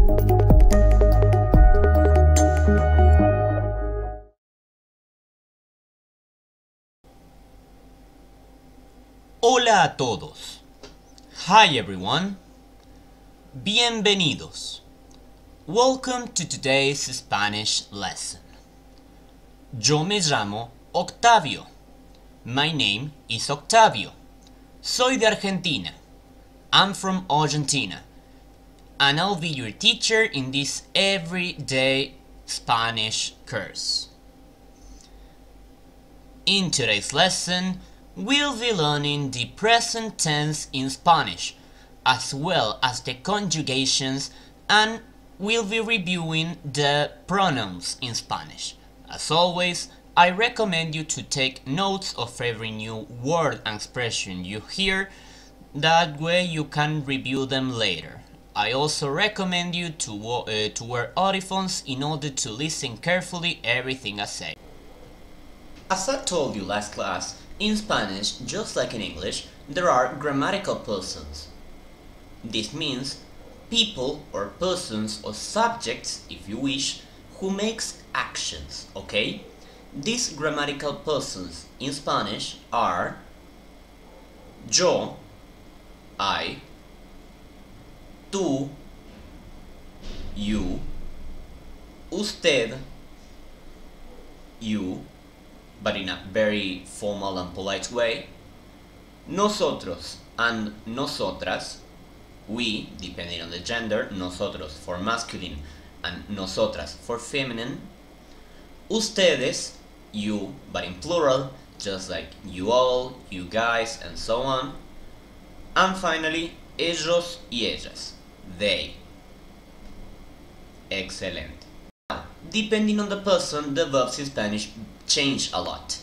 Hola a todos. Hi everyone. Bienvenidos. Welcome to today's Spanish lesson. Yo me llamo Octavio. My name is Octavio. Soy de Argentina. I'm from Argentina. And I'll be your teacher in this everyday Spanish course. In today's lesson, we'll be learning the present tense in Spanish, as well as the conjugations, and we'll be reviewing the pronouns in Spanish. As always, I recommend you to take notes of every new word and expression you hear, that way you can review them later. I also recommend you to wear audiphones in order to listen carefully everything I say. As I told you last class, in Spanish, just like in English, there are grammatical persons. This means people or persons or subjects, if you wish, who makes actions, okay? These grammatical persons in Spanish are yo, I, tú, you, usted, you, but in a very formal and polite way, nosotros and nosotras, we, depending on the gender, nosotros for masculine and nosotras for feminine, ustedes, you, but in plural, just like you all, you guys, and so on, and finally, ellos y ellas, they. Excellent. Depending on the person, the verbs in Spanish change a lot.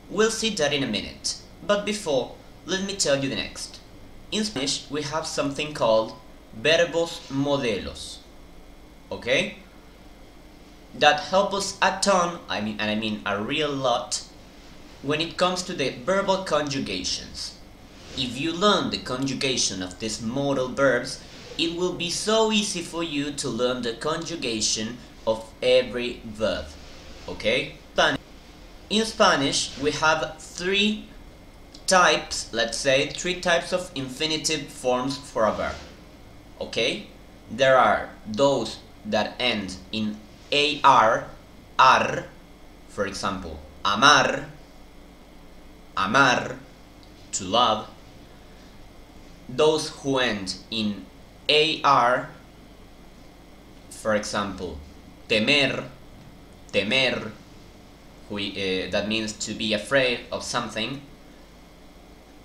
We'll see that in a minute, but before, let me tell you the next. In Spanish, we have something called verbos modelos, okay? That help us a ton, I mean a real lot, when it comes to the verbal conjugations. If you learn the conjugation of these modal verbs, it will be so easy for you to learn the conjugation of every verb, okay? In Spanish, we have three types, let's say, three types of infinitive forms for a verb, okay? There are those that end in ar, ar, for example, amar, amar, to love. Those who end in ar, for example, temer, temer, that means to be afraid of something,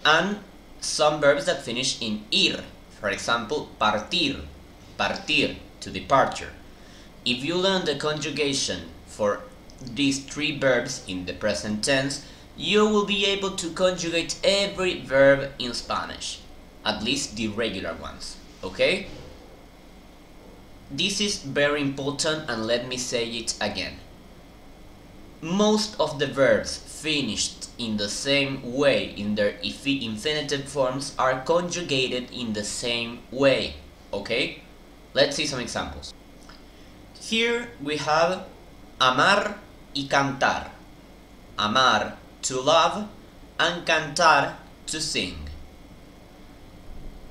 and some verbs that finish in ir, for example, partir, partir, to departure. If you learn the conjugation for these three verbs in the present tense, you will be able to conjugate every verb in Spanish, at least the regular ones, okay? This is very important, and let me say it again. Most of the verbs finished in the same way in their infinitive forms are conjugated in the same way, okay? Let's see some examples. Here we have amar y cantar. Amar, to love, and cantar, to sing.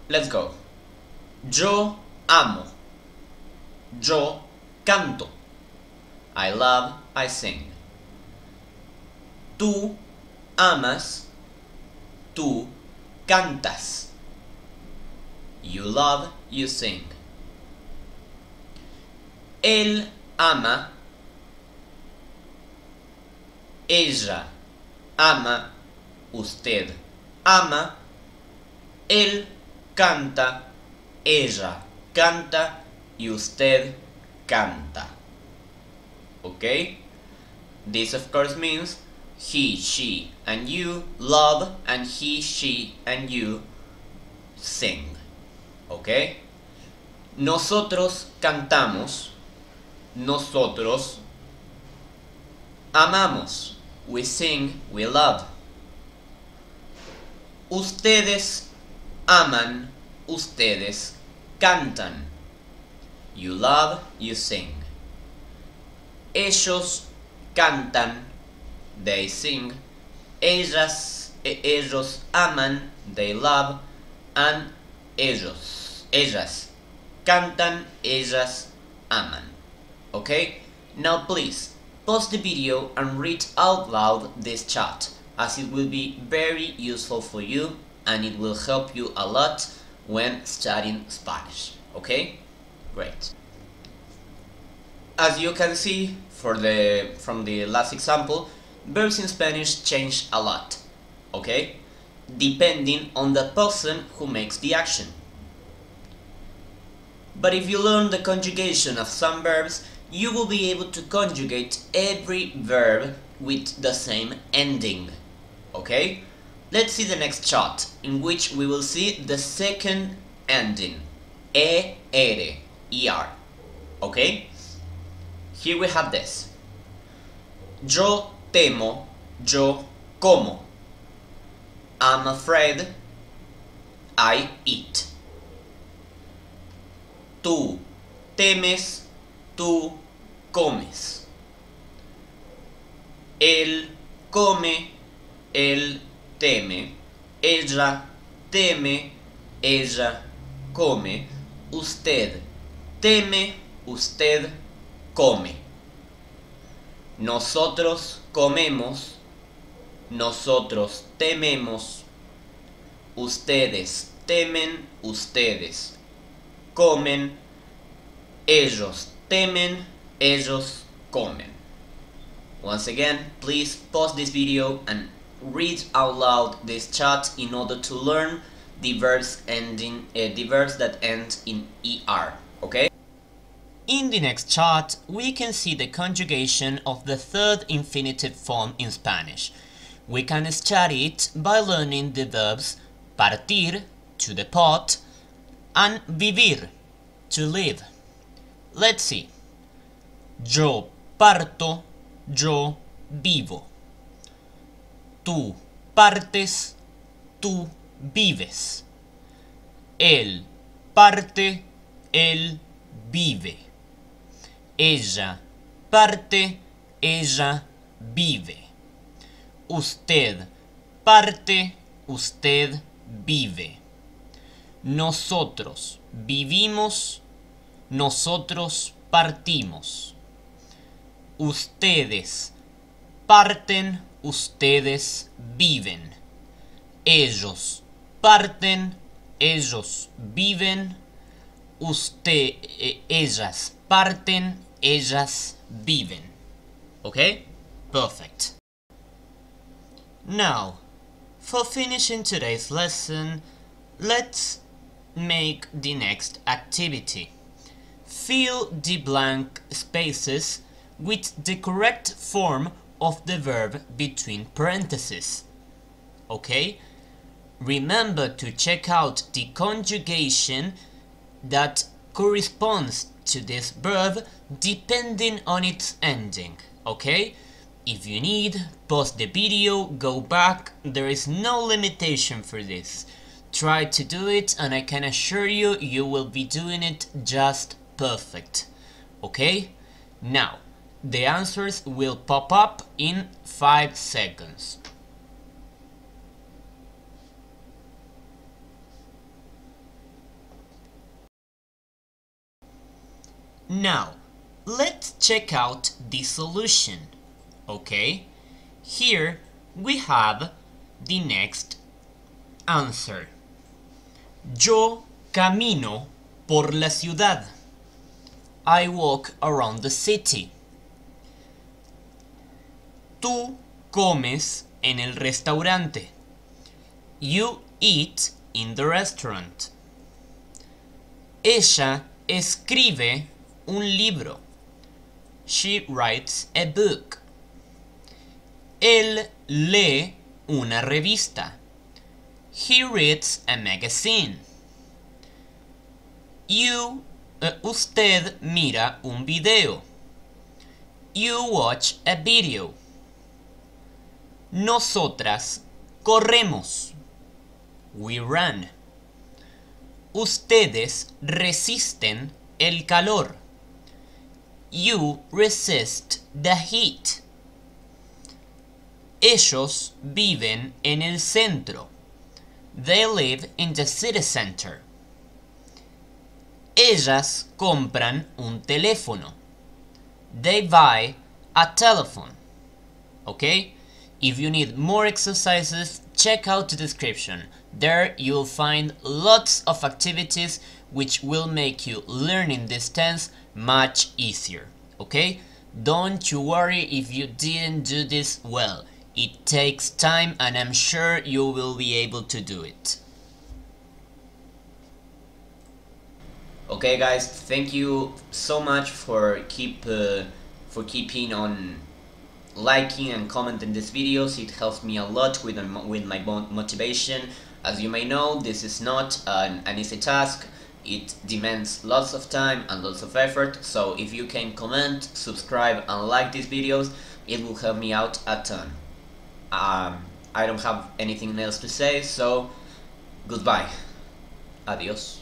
Let's go. Yo amo. Yo canto. I love, I sing. Tú amas. Tú cantas. You love, you sing. Él ama. Ella ama. Usted ama. Él canta. Ella canta. Y usted canta. Okay? This of course means he, she, and you love, and he, she, and you sing. Okay? Nosotros cantamos. Nosotros amamos. We sing, we love. Ustedes aman. Ustedes cantan. You love, you sing. Ellos cantan, they sing. Ellos aman, they love. And ellas cantan, ellas aman. Okay? Now please, pause the video and read out loud this chart, as it will be very useful for you and it will help you a lot when studying Spanish. Okay? Great. As you can see from the last example, verbs in Spanish change a lot. Okay? Depending on the person who makes the action. But if you learn the conjugation of some verbs, you will be able to conjugate every verb with the same ending. Okay? Let's see the next chart, in which we will see the second ending, er. Okay? Here we have this. Yo temo, yo como. I'm afraid, I eat. Tú temes, tú comes. Él come, él teme. Ella teme, ella come. Usted teme, usted come. Nosotros comemos, nosotros tememos. Ustedes temen, ustedes comen. Ellos temen, ellos comen. Once again, please pause this video and read out loud this chart in order to learn the verbs that end in er. Okay? In the next chart, we can see the conjugation of the third infinitive form in Spanish. We can study it by learning the verbs partir, to depart, and vivir, to live. Let's see. Yo parto, yo vivo. Tú partes, tú vives. Él parte, él vive. Ella parte, ella vive. Usted parte, usted vive. Nosotros vivimos, nosotros partimos. Ustedes parten, ustedes viven. Ellos parten, ellos viven. Ellas parten, ellas viven. Okay? Perfect. Now, for finishing today's lesson, let's make the next activity. Fill the blank spaces with the correct form of the verb between parentheses. Okay? Remember to check out the conjugation that corresponds to this verb depending on its ending. Okay? If you need, pause the video, go back, there is no limitation for this. Try to do it and I can assure you, you will be doing it just perfect. Okay? Now, the answers will pop up in 5 seconds. Now, let's check out the solution. Okay? Here we have the next answer. Yo camino por la ciudad. I walk around the city. Tú comes en el restaurante. You eat in the restaurant. Ella escribe un libro. She writes a book. Él lee una revista. He reads a magazine. Usted mira un video. You watch a video. Nosotras corremos. We run. Ustedes resisten el calor. You resist the heat. Ellos viven en el centro. They live in the city center. Ellas compran un teléfono. They buy a telephone. Okay? If you need more exercises, check out the description. There you'll find lots of activities which will make you learning this tense much easier. Okay? Don't you worry if you didn't do this well. It takes time and I'm sure you will be able to do it. Okay guys, thank you so much for keeping on liking and commenting these videos. It helps me a lot with my motivation. As you may know, this is not an easy task. It demands lots of time and lots of effort, so if you can comment, subscribe and like these videos, it will help me out a ton. I don't have anything else to say, so goodbye. Adios.